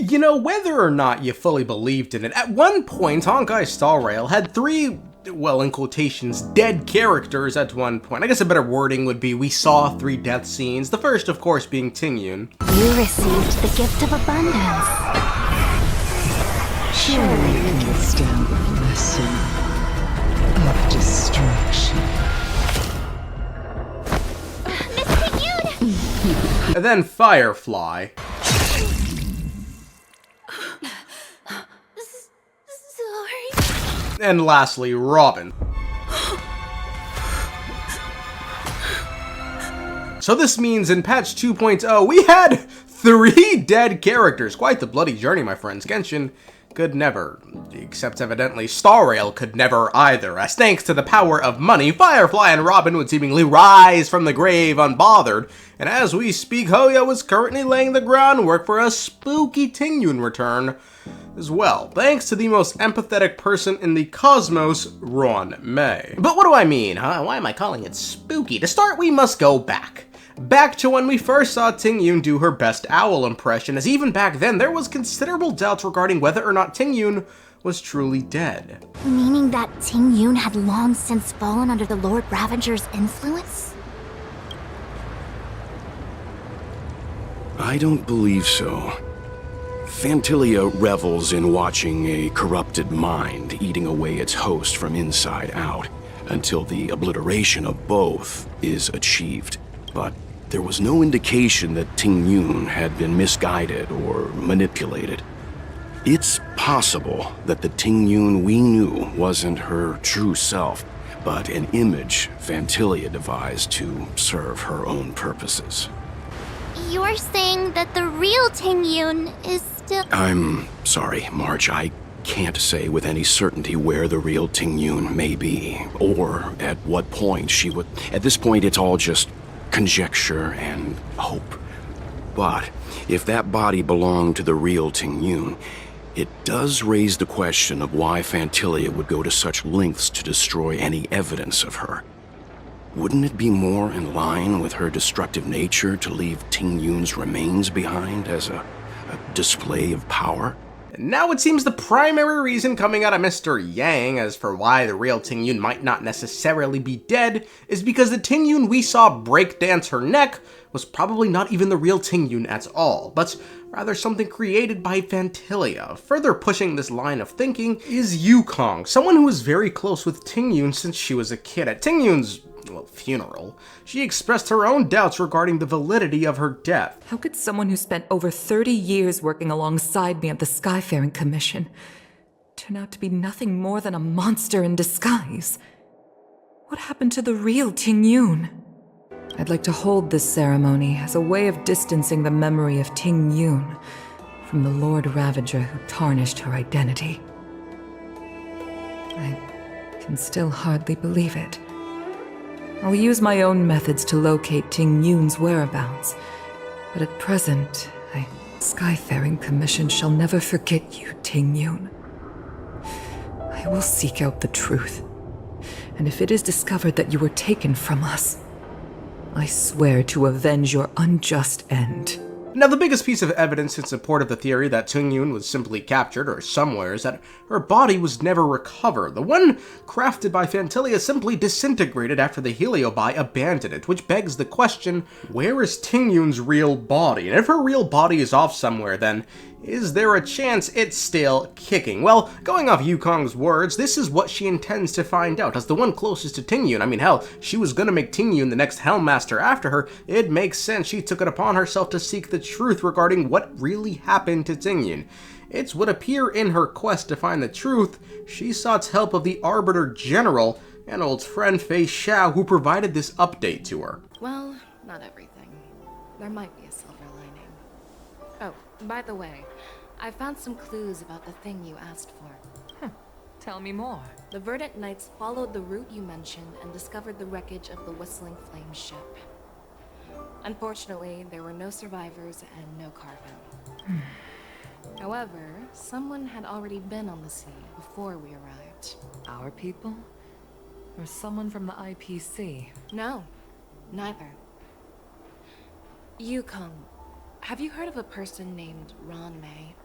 You know, whether or not you fully believed in it, at one point, Honkai Star Rail had three, well, in quotations, dead characters at one point. I guess a better wording would be, we saw three death scenes, the first, of course, being Tingyun. You received the gift of abundance. Surely you understand the lesson of destruction. Miss Tingyun! And then Firefly. Sorry. And lastly, Robin. So this means in patch 2.0, we had 3 dead characters. Quite the bloody journey, my friends. Genshin could never, except evidently Star Rail could never either, as thanks to the power of money, Firefly and Robin would seemingly rise from the grave unbothered, and as we speak, Hoyo is currently laying the groundwork for a spooky Tingyun return as well, thanks to the most empathetic person in the cosmos, Ruan Mei. But what do I mean, huh? Why am I calling it spooky? To start, we must go back. Back to when we first saw Tingyun do her best owl impression, as even back then there was considerable doubt regarding whether or not Tingyun was truly dead. Meaning that Tingyun had long since fallen under the Lord Ravager's influence? I don't believe so. Phantilia revels in watching a corrupted mind eating away its host from inside out, until the obliteration of both is achieved. But there was no indication that Tingyun had been misguided or manipulated. It's possible that the Tingyun we knew wasn't her true self, but an image Phantilia devised to serve her own purposes. You're saying that the real Tingyun is still— I'm sorry, March. I can't say with any certainty where the real Tingyun may be, or at what point she would— At this point, it's all just conjecture and hope. But if that body belonged to the real Tingyun, it does raise the question of why Phantilia would go to such lengths to destroy any evidence of her. Wouldn't it be more in line with her destructive nature to leave Tingyun's remains behind as a display of power? Now it seems the primary reason coming out of Mr. Yang as for why the real Tingyun might not necessarily be dead is because the Tingyun we saw breakdance her neck was probably not even the real Tingyun at all, but rather something created by Phantilia. Further pushing this line of thinking is Yukong, someone who was very close with Tingyun since she was a kid. At Tingyun's, well, funeral, she expressed her own doubts regarding the validity of her death. How could someone who spent over 30 years working alongside me at the Skyfaring Commission turn out to be nothing more than a monster in disguise? What happened to the real Tingyun? I'd like to hold this ceremony as a way of distancing the memory of Tingyun from the Lord Ravager who tarnished her identity. I can still hardly believe it. I'll use my own methods to locate Tingyun's whereabouts, but at present, the Skyfaring Commission shall never forget you, Tingyun. I will seek out the truth, and if it is discovered that you were taken from us, I swear to avenge your unjust end. Now, the biggest piece of evidence in support of the theory that Tingyun was simply captured or somewhere is that her body was never recovered. The one crafted by Phantilia simply disintegrated after the Heliobi abandoned it, which begs the question, where is Tingyun's real body? And if her real body is off somewhere, then is there a chance it's still kicking? Well, going off Yukong's words, this is what she intends to find out. As the one closest to Tingyun, I mean, hell, she was gonna make Tingyun the next Helmmaster after her. It makes sense she took it upon herself to seek the truth regarding what really happened to Tingyun. It would appear in her quest to find the truth, she sought help of the Arbiter General and old friend Feixiao, who provided this update to her. Well, not everything. There might be a silver lining. Oh, by the way, I found some clues about the thing you asked for. Tell me more. The Verdant Knights followed the route you mentioned and discovered the wreckage of the Whistling Flame ship. Unfortunately, there were no survivors and no cargo. However, someone had already been on the sea before we arrived. Our people? Or someone from the IPC? No, neither. Yukong, have you heard of a person named Ruan Mei?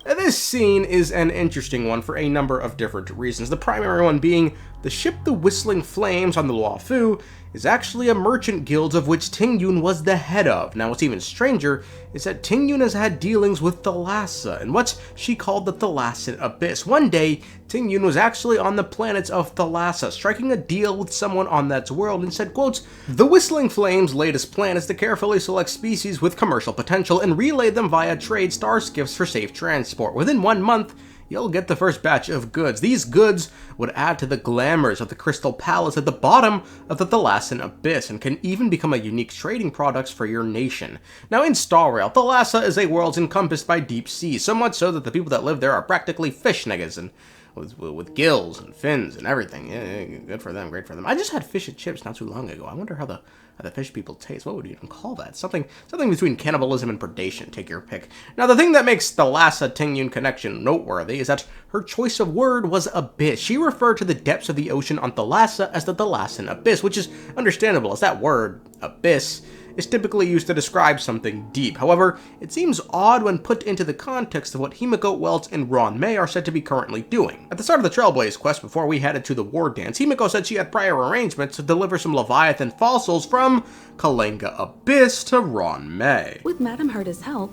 This scene is an interesting one for a number of different reasons, the primary one being the ship the Whistling Flames on the Luofu is actually a merchant guild of which Tingyun was the head of. Now what's even stranger is that Tingyun has had dealings with Thalassa and what she called the Thalassan Abyss. One day, Tingyun was actually on the planets of Thalassa, striking a deal with someone on that world and said, quote, "The Whistling Flames' latest plan is to carefully select species with commercial potential and relay them via trade star skiffs for safe transport. Within 1 month, you'll get the first batch of goods. These goods would add to the glamours of the Crystal Palace at the bottom of the Thalassan Abyss and can even become a unique trading products for your nation." Now in Star Rail, Thalassa is a world encompassed by deep sea, so much so that the people that live there are practically fish niggas and with gills and fins and everything. Yeah, good for them, great for them. I just had fish and chips not too long ago. I wonder how the fish people taste. What would you even call that? Something between cannibalism and predation. Take your pick. Now, the thing that makes the Thalassa-Tingyun connection noteworthy is that her choice of word was abyss. She referred to the depths of the ocean on Thalassa as the Thalassan Abyss, which is understandable, as that word, abyss, is typically used to describe something deep. However, it seems odd when put into the context of what Himiko, Welt, and Ruan Mei are said to be currently doing. At the start of the Trailblaze quest, before we headed to the war dance, Himiko said she had prior arrangements to deliver some Leviathan fossils from Kalenga Abyss to Ruan Mei. With Madame Herta's help,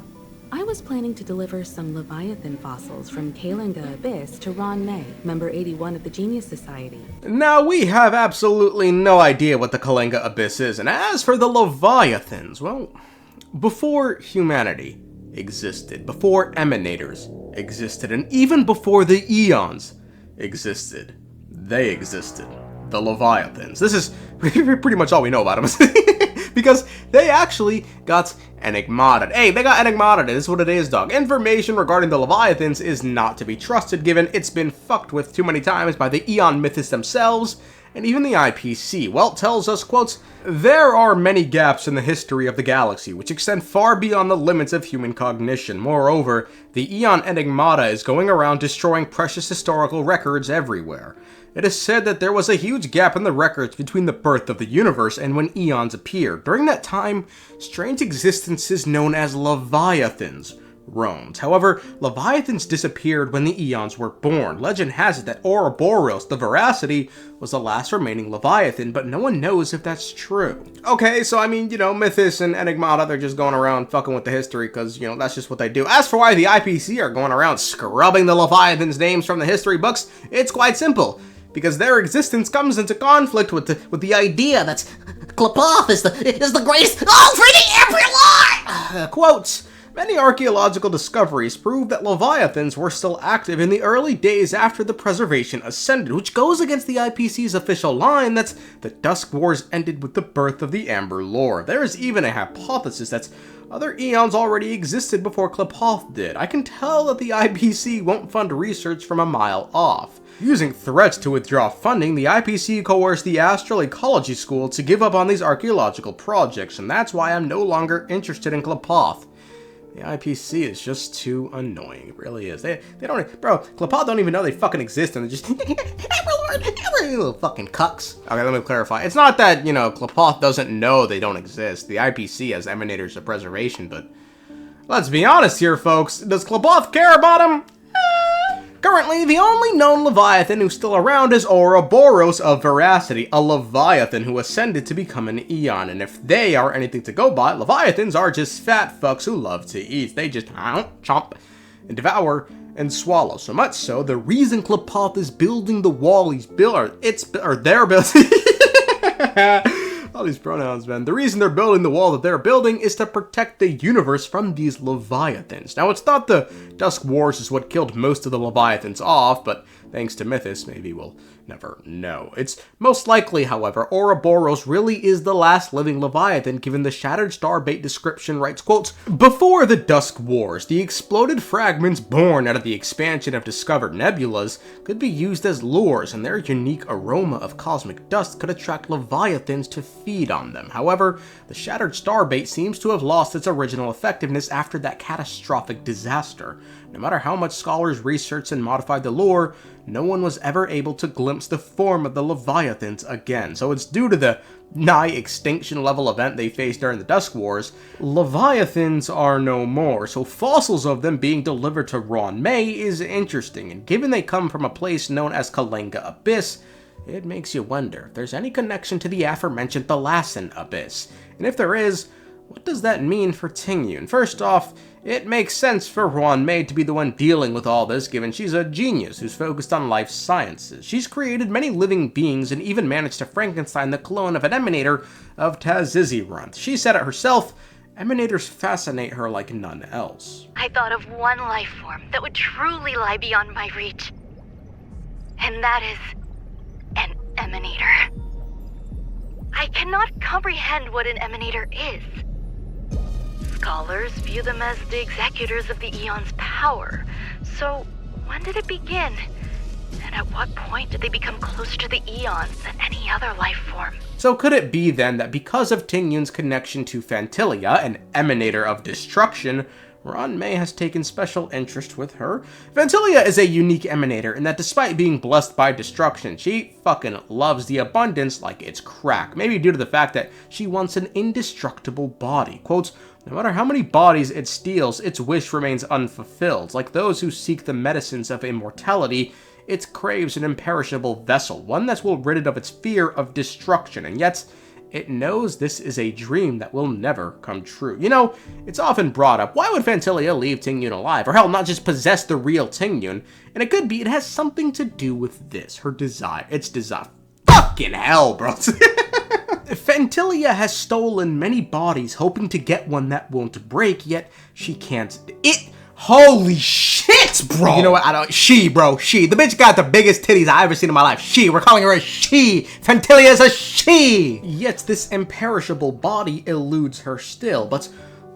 I was planning to deliver some Leviathan fossils from Kalenga Abyss to Ruan Mei, member 81 of the Genius Society. Now, we have absolutely no idea what the Kalenga Abyss is, and as for the Leviathans, well, before humanity existed, before emanators existed, and even before the eons existed, they existed. The Leviathans. This is pretty much all we know about them. Because they actually got enigmated. Hey, they got enigmated. This is what it is, dog. Information regarding the Leviathans is not to be trusted, given it's been fucked with too many times by the Eon mythists themselves, and even the IPC. Welt tells us, quotes, "There are many gaps in the history of the galaxy, which extend far beyond the limits of human cognition. Moreover, the Eon Enigmata is going around destroying precious historical records everywhere. It is said that there was a huge gap in the records between the birth of the universe and when eons appeared. During that time, strange existences known as Leviathans roamed. However, Leviathans disappeared when the eons were born. Legend has it that Ouroboros, the Veracity, was the last remaining Leviathan, but no one knows if that's true." Okay, so I mean, Mythos and Enigmata, they're just going around fucking with the history because, that's just what they do. As for why the IPC are going around scrubbing the Leviathans' names from the history books, it's quite simple. Because their existence comes into conflict with the idea that Qlipoth is the greatest freaking everyone! Quotes, "Many archaeological discoveries prove that Leviathans were still active in the early days after the Preservation ascended, which goes against the IPC's official line that the Dusk Wars ended with the birth of the Amber Lore. There is even a hypothesis that other eons already existed before Qlipoth did. I can tell that the IPC won't fund research from a mile off." Using threats to withdraw funding, the IPC coerced the Astral Ecology School to give up on these archaeological projects, and that's why I'm no longer interested in Qlipoth. The IPC is just too annoying. It really is. They don't, bro, Qlipoth don't even know they fucking exist, and they're just, every little fucking cucks. Okay, let me clarify. It's not that, Qlipoth doesn't know they don't exist. The IPC has emanators of preservation, but let's be honest here, folks. Does Qlipoth care about them? Currently, the only known Leviathan who's still around is Ouroboros of Veracity, a Leviathan who ascended to become an Eon, and if they are anything to go by, Leviathans are just fat fucks who love to eat. They just chomp and devour and swallow. So much so, the reason Qlipoth is building the wall they're building all these pronouns, man. The reason they're building the wall that they're building is to protect the universe from these Leviathans. Now, it's thought the Dusk Wars is what killed most of the Leviathans off, but thanks to Mythos, maybe we'll never know. It's most likely, however, Ouroboros really is the last living Leviathan, given the Shattered Starbait description writes, quote, "Before the Dusk Wars, the exploded fragments born out of the expansion of discovered nebulas could be used as lures, and their unique aroma of cosmic dust could attract Leviathans to feed on them. However, the Shattered Starbait seems to have lost its original effectiveness after that catastrophic disaster. No matter how much scholars researched and modified the lure, no one was ever able to glimpse the form of the Leviathans again. So it's due to the nigh extinction level event they faced during the Dusk Wars, Leviathans are no more, so fossils of them being delivered to Ruan Mei is interesting, and given they come from a place known as Kalinga Abyss, it makes you wonder if there's any connection to the aforementioned Thalassian Abyss, and if there is, what does that mean for Tingyun? First off, it makes sense for Ruan Mei to be the one dealing with all this, given she's a genius who's focused on life sciences. She's created many living beings and even managed to Frankenstein the clone of an emanator of Taziziranth. She said it herself, emanators fascinate her like none else. I thought of one life form that would truly lie beyond my reach. And that is an emanator. I cannot comprehend what an emanator is. Scholars view them as the executors of the Eon's power. So, when did it begin? And at what point did they become closer to the Eons than any other life form? So could it be then that because of Tingyun's connection to Phantilia, an emanator of destruction, Ruan Mei has taken special interest with her? Phantilia is a unique emanator in that despite being blessed by destruction, she fucking loves the abundance like it's crack. Maybe due to the fact that she wants an indestructible body. Quotes, no matter how many bodies it steals, its wish remains unfulfilled. Like those who seek the medicines of immortality, it craves an imperishable vessel, one that will rid it of its fear of destruction, and yet it knows this is a dream that will never come true. You know, it's often brought up, why would Phantilia leave Tingyun alive? Or hell, not just possess the real Tingyun? And it could be, it has something to do with this, her desire. Its desire. Fucking hell, bro. Phantilia has stolen many bodies, hoping to get one that won't break, yet she can't. Holy shit, bro! You know what? She. The bitch got the biggest titties I ever seen in my life. We're calling her a she. Phantilia is a she! Yet this imperishable body eludes her still. But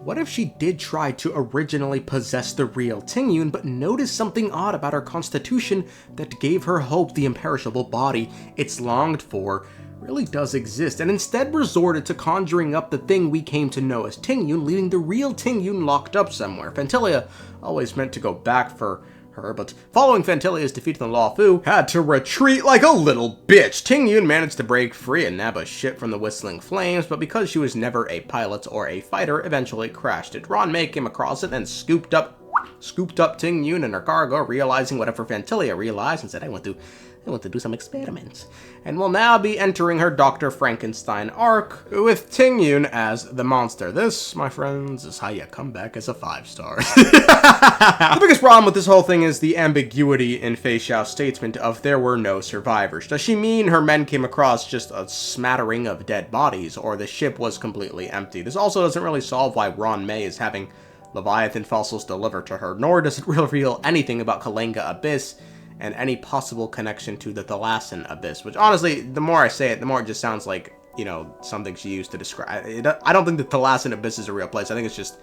what if she did try to originally possess the real Tingyun, but noticed something odd about her constitution that gave her hope the imperishable body it's longed for really does exist, and instead resorted to conjuring up the thing we came to know as Tingyun, leaving the real Tingyun locked up somewhere. Phantilia always meant to go back for her, but following Phantilia's defeat in the Law Fu, had to retreat like a little bitch. Tingyun managed to break free and nab a ship from the Whistling Flames, but because she was never a pilot or a fighter, eventually crashed it. Ruan Mei came across it and scooped up Tingyun and her cargo, realizing whatever Phantilia realized, and said, I want to do some experiments. And will now be entering her Dr. Frankenstein arc with Tingyun as the monster. This, my friends, is how you come back as a 5-star. The biggest problem with this whole thing is the ambiguity in Feixiao's statement of there were no survivors. Does she mean her men came across just a smattering of dead bodies, or the ship was completely empty? This also doesn't really solve why Ruan Mei is having Leviathan fossils delivered to her, nor does it reveal anything about Kalinga Abyss and any possible connection to the Thalassian Abyss, which honestly, the more I say it, the more it just sounds like, you know, something she used to describe it. I don't think the Thalassian Abyss is a real place. I think it's just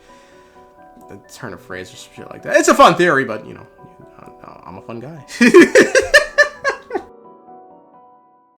a turn of phrase or shit like that. It's a fun theory, but, you know, I'm a fun guy.